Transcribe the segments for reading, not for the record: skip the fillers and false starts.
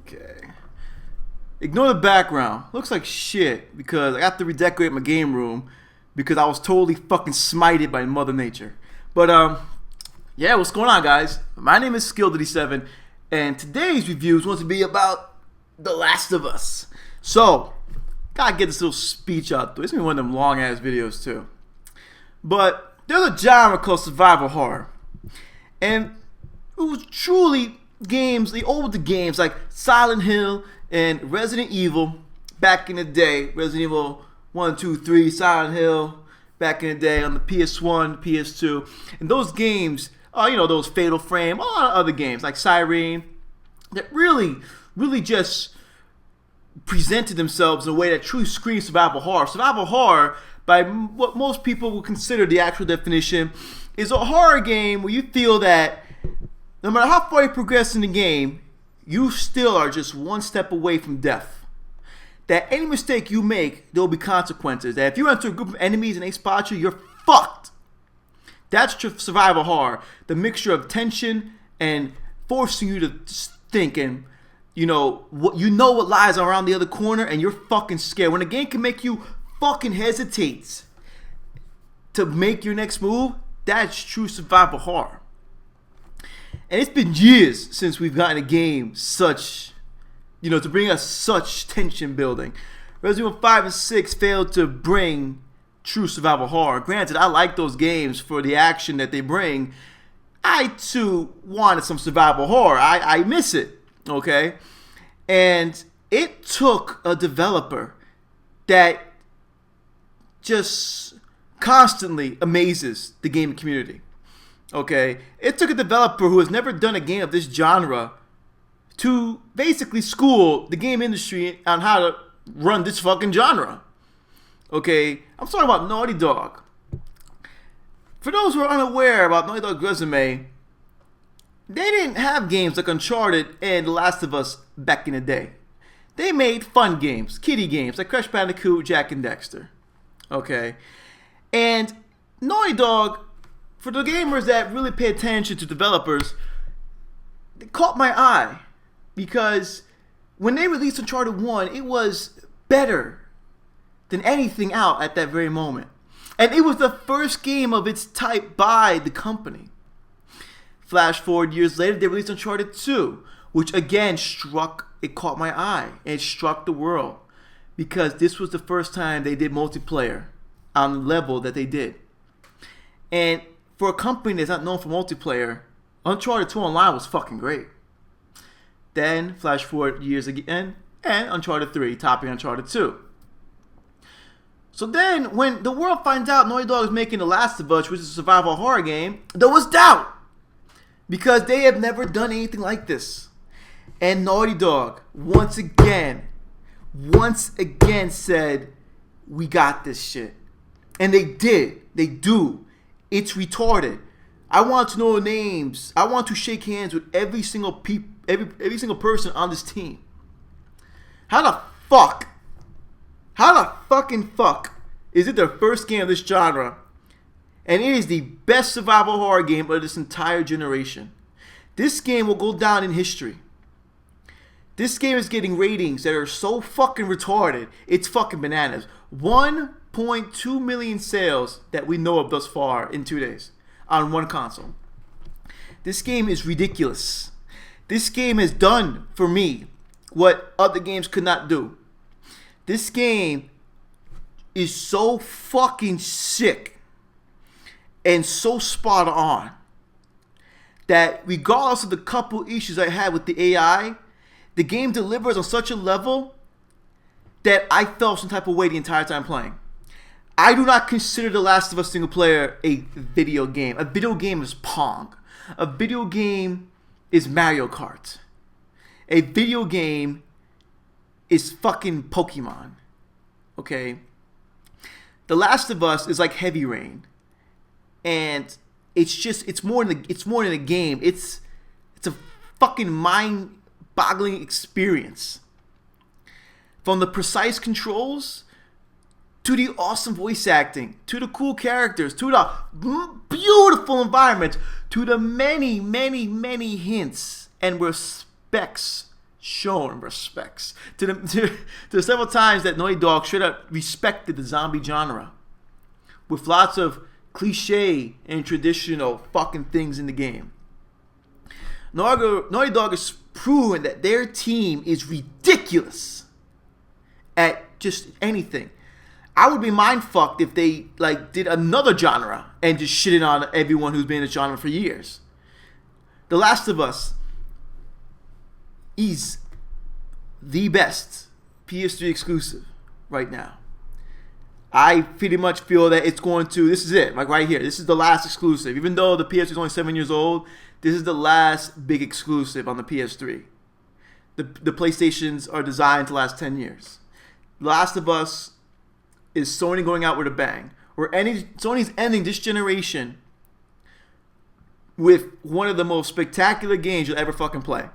Okay. Ignore the background. Looks like shit because I have to redecorate my game room because I was totally fucking smited by Mother Nature. But yeah, what's going on, guys? My name is Skill37, and today's review is going to be about The Last of Us. So, gotta get this little speech out there. It's gonna be one of them long ass videos too. But there's a genre called survival horror, and it was truly games, the older games like Silent Hill and Resident Evil back in the day. Resident Evil 1, 2, 3, Silent Hill back in the day on the PS1, PS2, and those games, those Fatal Frame, a lot of other games like Siren that really just presented themselves in a way that truly screams survival horror. Survival horror, by what most people would consider the actual definition, is a horror game where you feel that no matter how far you progress in the game, you still are just one step away from death. That any mistake you make, there will be consequences. That if you run into a group of enemies and they spot you, you're fucked. That's survival horror. The mixture of tension and forcing you to think and what lies around the other corner, and you're fucking scared. When a game can make you fucking hesitate to make your next move, that's true survival horror. And it's been years since we've gotten a game to bring us such tension building. Resident Evil 5 and 6 failed to bring true survival horror. Granted, I like those games for the action that they bring. I too wanted some survival horror. I miss it, okay? And it took a developer that just constantly amazes the gaming community. Okay, it took a developer who has never done a game of this genre to basically school the game industry on how to run this fucking genre. Okay, I'm talking about Naughty Dog. For those who are unaware about Naughty Dog's resume, they didn't have games like Uncharted and The Last of Us back in the day. They made fun games, kiddie games like Crash Bandicoot, Jak and Daxter. Okay, and Naughty Dog, for the gamers that really pay attention to developers, it caught my eye because when they released Uncharted 1, it was better than anything out at that very moment. And it was the first game of its type by the company. Flash forward years later, they released Uncharted 2, which again caught my eye, and it struck the world because this was the first time they did multiplayer on the level that they did. And for a company that's not known for multiplayer, Uncharted 2 Online was fucking great. Then, flash forward years again, and Uncharted 3, topping Uncharted 2. So then, when the world finds out Naughty Dog is making The Last of Us, which is a survival horror game, there was doubt. Because they have never done anything like this. And Naughty Dog, once again said, we got this shit. And they did. They do. It's retarded. I want to know names. I want to shake hands with every single person on this team. How the fucking fuck is it their first game of this genre? And it is the best survival horror game of this entire generation. This game will go down in history. This game is getting ratings that are so fucking retarded. It's fucking bananas. 1.2 million sales that we know of thus far in 2 days on one console. This game is ridiculous. This game has done for me what other games could not do. This game is so fucking sick and so spot on that regardless of the couple issues I had with the AI, the game delivers on such a level that I felt some type of way the entire time playing. I do not consider The Last of Us single player a video game. A video game is Pong. A video game is Mario Kart. A video game is fucking Pokemon. Okay? The Last of Us is like Heavy Rain. And it's more than a game. It's a fucking mind-boggling experience. From the precise controls to the awesome voice acting, to the cool characters, to the beautiful environment, to the many, many, many hints and respects shown respects to the several times that Naughty Dog straight up respected the zombie genre with lots of cliche and traditional fucking things in the game. Naughty Dog has proven that their team is ridiculous at just anything. I would be mind fucked if they did another genre and just shitted on everyone who's been in the genre for years. The Last of Us is the best PS3 exclusive right now. I pretty much feel that it's going to, this is it, right here. This is the last exclusive. Even though the PS3 is only 7 years old, this is the last big exclusive on the PS3. The PlayStations are designed to last 10 years. The Last of Us is Sony going out with a bang. Sony's ending this generation with one of the most spectacular games you'll ever fucking play.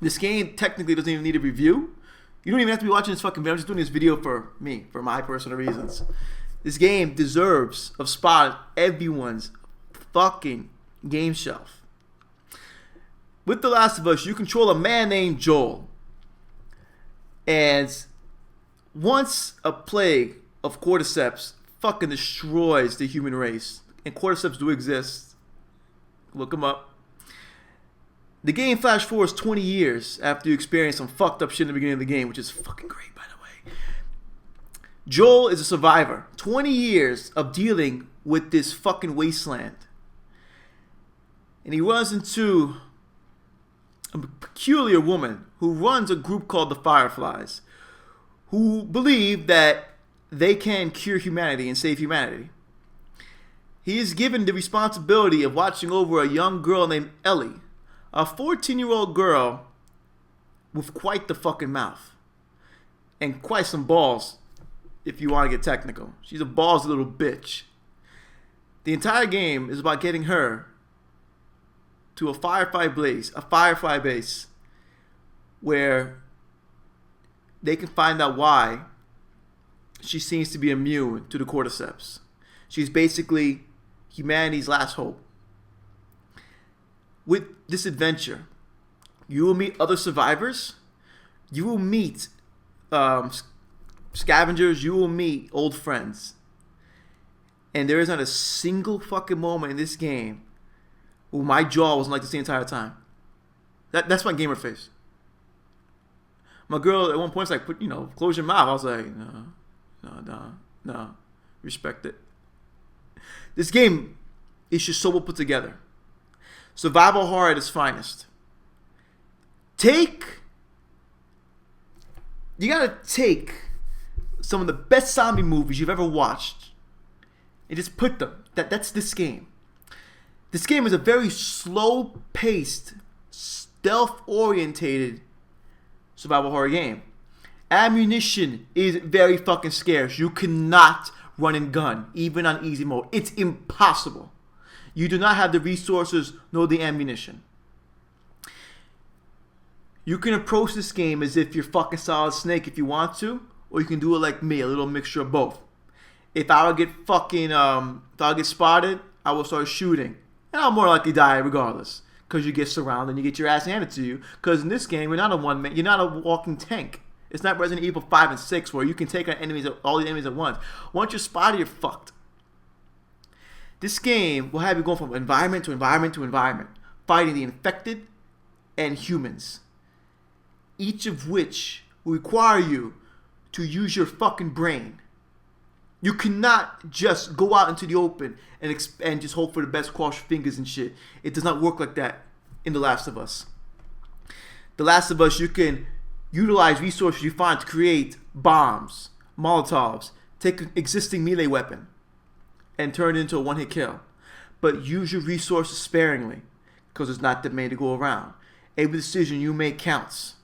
This game technically doesn't even need a review. You don't even have to be watching this fucking video. I'm just doing this video for me, for my personal reasons. This game deserves of spot everyone's fucking game shelf. With The Last of Us, you control a man named Joel. And once a plague of cordyceps fucking destroys the human race, and cordyceps do exist, look them up. The game flash forwards 20 years after you experience some fucked up shit in the beginning of the game, which is fucking great, by the way. Joel is a survivor. 20 years of dealing with this fucking wasteland. And he runs into a peculiar woman who runs a group called the Fireflies, who believe that they can cure humanity and save humanity. He is given the responsibility of watching over a young girl named Ellie, a 14-year-old girl with quite the fucking mouth and quite some balls, if you want to get technical. She's a ballsy little bitch. The entire game is about getting her to a firefly base, where they can find out why she seems to be immune to the cordyceps. She's basically humanity's last hope. With this adventure, you will meet other survivors. You will meet scavengers. You will meet old friends. And there is not a single fucking moment in this game where my jaw wasn't like this the entire time. That's my gamer face. My girl at one point was like, close your mouth. I was like, no, respect it. This game is just so well put together. Survival horror at its finest. You gotta take some of the best zombie movies you've ever watched and just put them. That's this game. This game is a very slow-paced, stealth-orientated survival horror game. Ammunition is very fucking scarce. You cannot run and gun, even on easy mode. It's impossible. You do not have the resources nor the ammunition. You can approach this game as if you're fucking Solid Snake if you want to, or you can do it like me, a little mixture of both. If I would get spotted, I will start shooting, and I'll more likely die regardless, because you get surrounded and you get your ass handed to you. Because in this game, you're not a walking tank. It's not Resident Evil 5 and 6 where you can take on all the enemies at once. Once you're spotted, you're fucked. This game will have you going from environment to environment to environment, fighting the infected and humans, each of which will require you to use your fucking brain. You cannot just go out into the open and just hope for the best, cross your fingers and shit. It does not work like that in The Last of Us. The Last of Us, you can utilize resources you find to create bombs, Molotovs, take an existing melee weapon, and turn it into a one-hit kill. But use your resources sparingly, because there's not that many to go around. Every decision you make counts.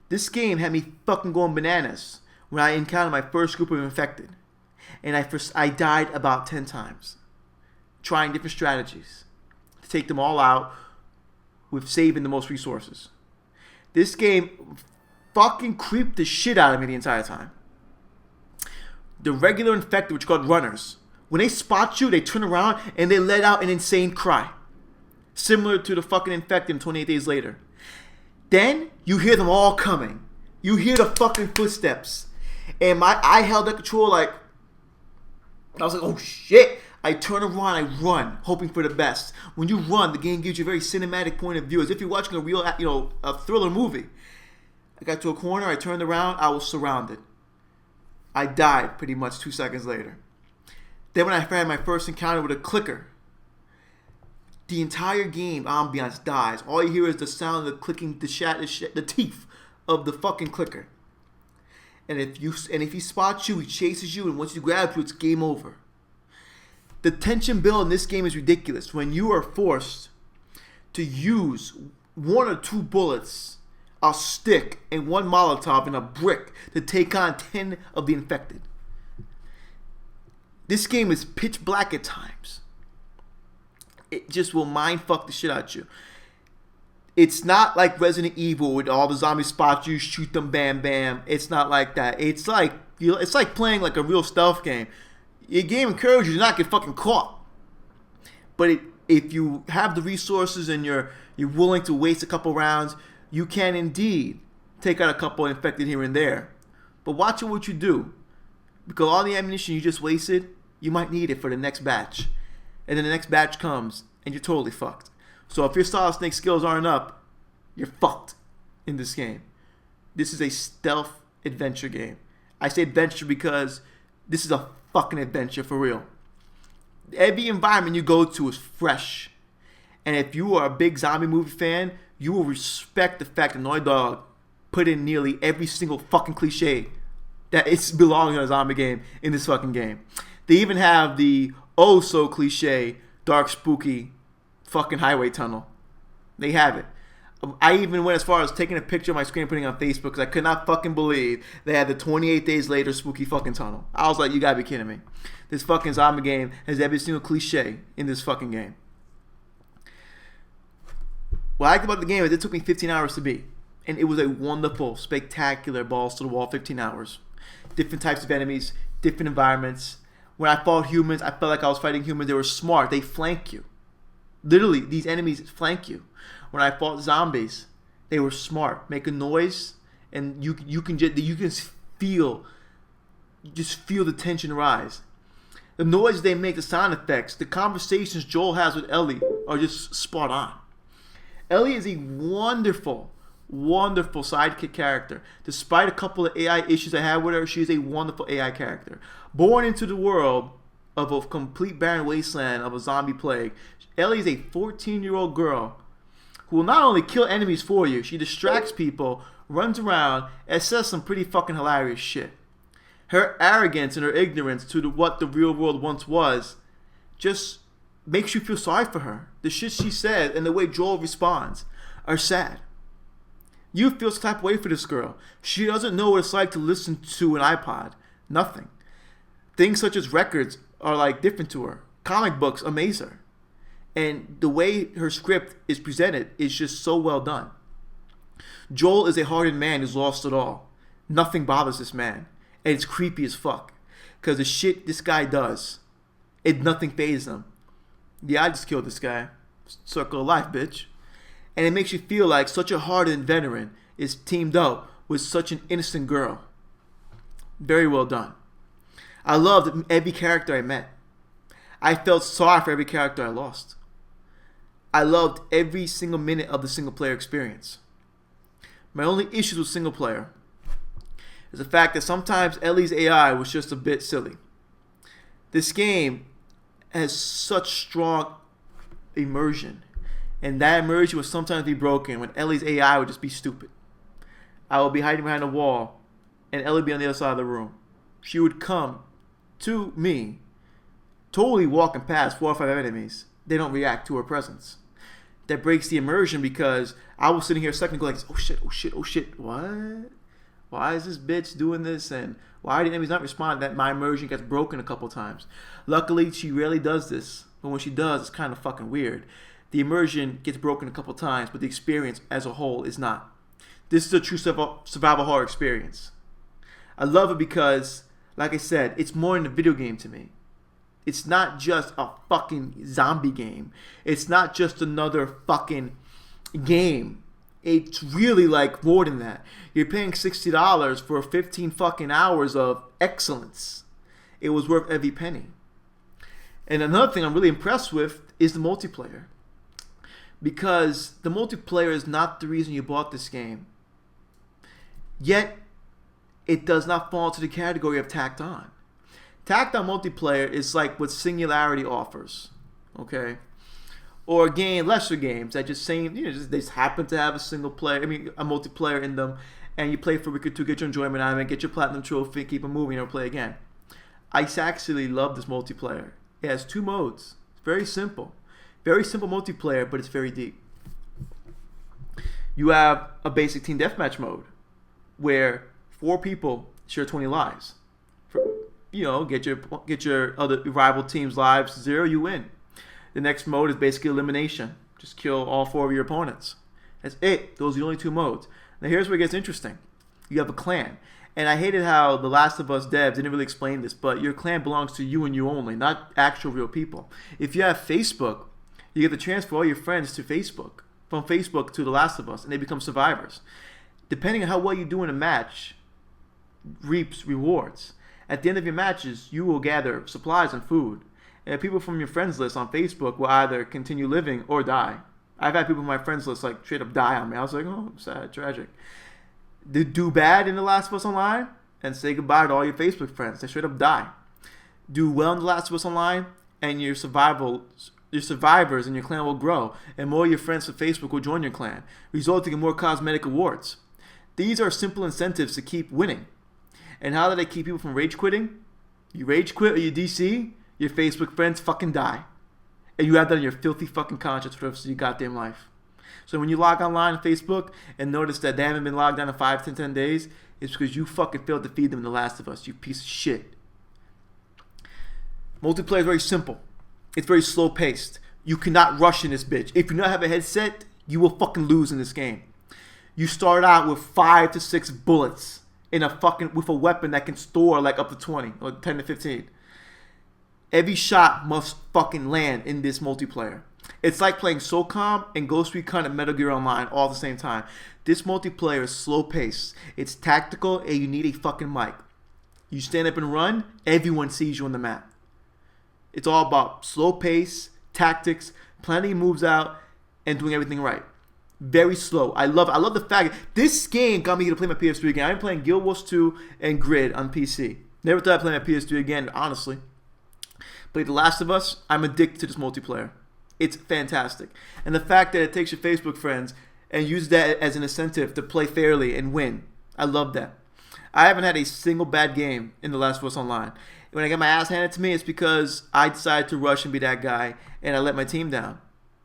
This game had me fucking going bananas when I encountered my first group of infected. And I died about 10 times, trying different strategies to take them all out with saving the most resources. This game fucking creeped the shit out of me the entire time. The regular infected, which are called runners, when they spot you, they turn around and they let out an insane cry. Similar to the fucking infected 28 days later. Then you hear them all coming. You hear the fucking footsteps. And I held the control like, I was like, oh shit. I turn around, I run, hoping for the best. When you run, the game gives you a very cinematic point of view, as if you're watching a real, a thriller movie. I got to a corner, I turned around, I was surrounded. I died pretty much 2 seconds later. Then when I had my first encounter with a clicker, the entire game ambiance dies. All you hear is the sound of the clicking, the teeth of the fucking clicker. And if he spots you, he chases you, and once he grabs you, it's game over. The tension build in this game is ridiculous. When you are forced to use 1 or 2 bullets, a stick, and 1 Molotov and a brick to take on 10 of the infected. This game is pitch black at times. It just will mind fuck the shit out you. It's not like Resident Evil with all the zombies spot you, shoot them, bam, bam. It's not like that. It's like playing like a real stealth game. Your game encourages you to not get fucking caught. But if you have the resources and you're willing to waste a couple rounds, you can indeed take out a couple infected here and there. But watch what you do. Because all the ammunition you just wasted, you might need it for the next batch. And then the next batch comes, and you're totally fucked. So if your Solid Snake skills aren't up, you're fucked in this game. This is a stealth adventure game. I say adventure because this is a fucking adventure for real. Every environment you go to is fresh. And if you are a big zombie movie fan, you will respect the fact that Naughty Dog put in nearly every single fucking cliche that it's belonging in a zombie game in this fucking game. They even have the oh so cliche dark spooky fucking highway tunnel. They have it. I even went as far as taking a picture of my screen and putting it on Facebook because I could not fucking believe they had the 28 days later spooky fucking tunnel. I was like, you gotta be kidding me. This fucking zombie game has every single cliche in this fucking game. What I liked about the game is it took me 15 hours to beat. And it was a wonderful, spectacular balls to the wall 15 hours. Different types of enemies, different environments. When I fought humans, I felt like I was fighting humans. They were smart. They flank you. Literally, these enemies flank you. When I fought zombies, they were smart, make a noise, and you can feel the tension rise. The noise they make, the sound effects, the conversations Joel has with Ellie are just spot on. Ellie is a wonderful, wonderful sidekick character. Despite a couple of AI issues I had with her, she is a wonderful AI character. Born into the world of a complete barren wasteland of a zombie plague, Ellie is a 14-year-old girl who will not only kill enemies for you, she distracts people, runs around, and says some pretty fucking hilarious shit. Her arrogance and her ignorance to what the real world once was just makes you feel sorry for her. The shit she said and the way Joel responds are sad. You feel some type of way for this girl. She doesn't know what it's like to listen to an iPod. Nothing. Things such as records are like different to her. Comic books amaze her. And the way her script is presented is just so well done. Joel is a hardened man who's lost it all. Nothing bothers this man. And it's creepy as fuck. Because the shit this guy does, nothing fazes him. Yeah, I just killed this guy. Circle of life, bitch. And it makes you feel like such a hardened veteran is teamed up with such an innocent girl. Very well done. I loved every character I met. I felt sorry for every character I lost. I loved every single minute of the single player experience. My only issues with single player is the fact that sometimes Ellie's AI was just a bit silly. This game has such strong immersion, and that immersion would sometimes be broken when Ellie's AI would just be stupid. I would be hiding behind a wall, and Ellie would be on the other side of the room. She would come to me, totally walking past 4 or 5 enemies. They don't react to her presence. That breaks the immersion because I was sitting here a second ago like, oh shit, oh shit, oh shit, what? Why is this bitch doing this? And why are the enemies not responding? That my immersion gets broken a couple times. Luckily, she rarely does this. But when she does, it's kind of fucking weird. The immersion gets broken a couple times, but the experience as a whole is not. This is a true survival horror experience. I love it because, like I said, it's more than a video game to me. It's not just a fucking zombie game. It's not just another fucking game. It's really like more than that. You're paying $60 for 15 fucking hours of excellence. It was worth every penny. And another thing I'm really impressed with is the multiplayer. Because the multiplayer is not the reason you bought this game. Yet, it does not fall into the category of tacked on. Tacked on multiplayer is like what Singularity offers. Okay? Or lesser games that just they just happen to have a multiplayer in them, and you play for a week or two, get your enjoyment out of it, get your platinum trophy, keep it moving, or play again. I actually love this multiplayer. It has 2 modes. It's very simple multiplayer, but it's very deep. You have a basic team deathmatch mode where 4 people share 20 lives. Get your other rival team's lives 0, you win. The next mode is basically elimination. Just kill all 4 of your opponents. That's it. Those are the only 2 modes. Now here's where it gets interesting. You have a clan. And I hated how The Last of Us devs didn't really explain this, but your clan belongs to you and you only, not actual real people. If you have Facebook, you get to transfer all your friends to Facebook, from Facebook to The Last of Us, and they become survivors. Depending on how well you do in a match, reaps rewards. At the end of your matches, you will gather supplies and food. And people from your friends list on Facebook will either continue living or die. I've had people on my friends list like straight up die on me. I was like, oh, sad, tragic. They do bad in The Last of Us Online and say goodbye to all your Facebook friends. They straight up die. Do well in The Last of Us Online and your survivors in your clan will grow, and more of your friends from Facebook will join your clan, resulting in more cosmetic awards. These are simple incentives to keep winning. And how do they keep people from rage quitting? You rage quit or you DC, your Facebook friends fucking die. And you have that on your filthy fucking conscience for the rest of your goddamn life. So when you log online on Facebook and notice that they haven't been logged on in 5 to 10 days, it's because you fucking failed to feed them in The Last of Us, you piece of shit. Multiplayer is very simple. It's very slow paced. You cannot rush in this bitch. If you not have a headset, you will fucking lose in this game. You start out with 5 to 6 bullets with a weapon that can store like up to 20 or 10 to 15. Every shot must fucking land in this multiplayer. It's like playing Socom and Ghost Recon and Metal Gear Online all at the same time. This multiplayer is slow paced. It's tactical and you need a fucking mic. You stand up and run, everyone sees you on the map. It's all about slow pace, tactics, planning moves out, and doing everything right. Very slow. I love the fact this game got me to play my PS3 again. I've been playing Guild Wars 2 and Grid on PC. Never thought I'd play my PS3 again, honestly. But The Last of Us, I'm addicted to this multiplayer. It's fantastic. And the fact that it takes your Facebook friends and uses that as an incentive to play fairly and win. I love that. I haven't had a single bad game in The Last of Us Online. When I get my ass handed to me, it's because I decided to rush and be that guy and I let my team down.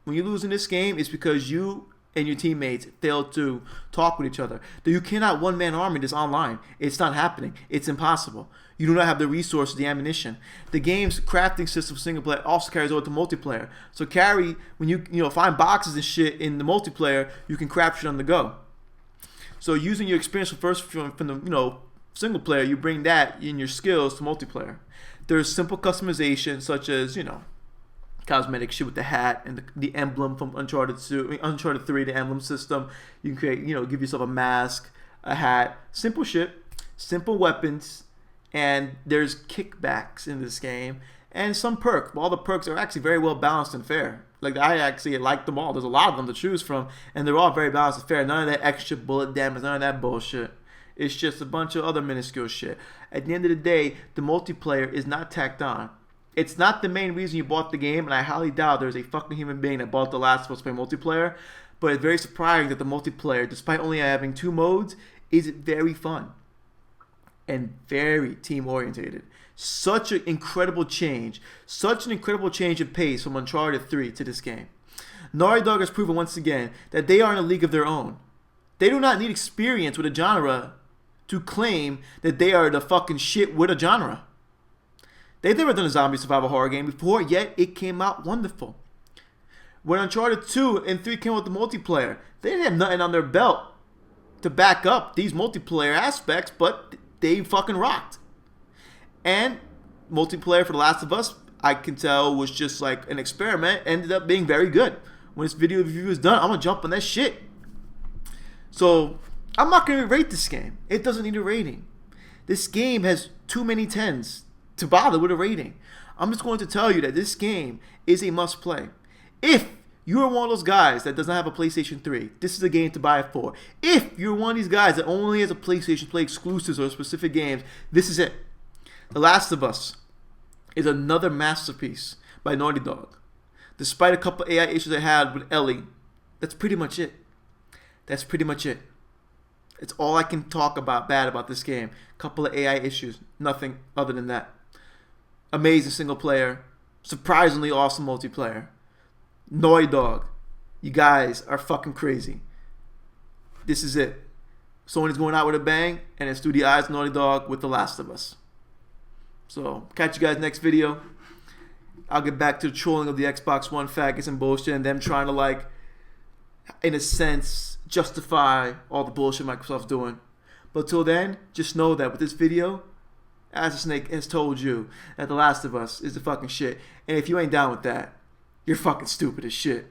When you lose in this game, it's because you and your teammates failed to talk with each other. You cannot one-man army this online. It's not happening. It's impossible. You do not have the resources, the ammunition. The game's crafting system single player also carries over to multiplayer. So when you find boxes and shit in the multiplayer, you can craft shit on the go. So using your experience from the single player, you bring that in your skills to multiplayer. There's simple customization such as cosmetic shit with the hat and the emblem from Uncharted 3, the emblem system. You can create, give yourself a mask, a hat, simple shit, simple weapons, and there's kickbacks in this game and some perks. All the perks are actually very well balanced and fair. Like I actually like them all. There's a lot of them to choose from, and they're all very balanced and fair. None of that extra bullet damage, none of that bullshit. It's just a bunch of other minuscule shit. At the end of the day, the multiplayer is not tacked on. It's not the main reason you bought the game, and I highly doubt there's a fucking human being that bought The Last of Us to play multiplayer. But it's very surprising that the multiplayer, despite only having 2 modes, is very fun and very team-orientated. Such an incredible change of pace from Uncharted 3 to this game. Naughty Dog has proven once again that they are in a league of their own. They do not need experience with a genre to claim that they are the fucking shit with a genre. They've never done a zombie survival horror game before, yet it came out wonderful. When Uncharted 2 and 3 came out with the multiplayer, they didn't have nothing on their belt to back up these multiplayer aspects, but they fucking rocked. And multiplayer for The Last of Us, I can tell, was just like an experiment, ended up being very good. When this video review is done, I'm gonna jump on that shit. So I'm not going to rate this game. It doesn't need a rating. This game has too many 10s to bother with a rating. I'm just going to tell you that this game is a must play. If you're one of those guys that does not have a PlayStation 3, this is a game to buy it for. If you're one of these guys that only has a PlayStation Play exclusives or specific games, this is it. The Last of Us is another masterpiece by Naughty Dog. Despite a couple AI issues I had with Ellie, that's pretty much it. That's pretty much it. It's all I can talk about bad about this game. Couple of AI issues, nothing other than that. Amazing single player, surprisingly awesome multiplayer. Naughty Dog, you guys are fucking crazy. This is it. Sony's going out with a bang, and it's through the eyes of Naughty Dog with The Last of Us. So, catch you guys next video. I'll get back to the trolling of the Xbox One faggots and bullshit, and them trying to, like, in a sense, justify all the bullshit Microsoft's doing. But till then, just know that with this video, As the Snake has told you, that The Last of Us is the fucking shit. And if you ain't down with that, you're fucking stupid as shit.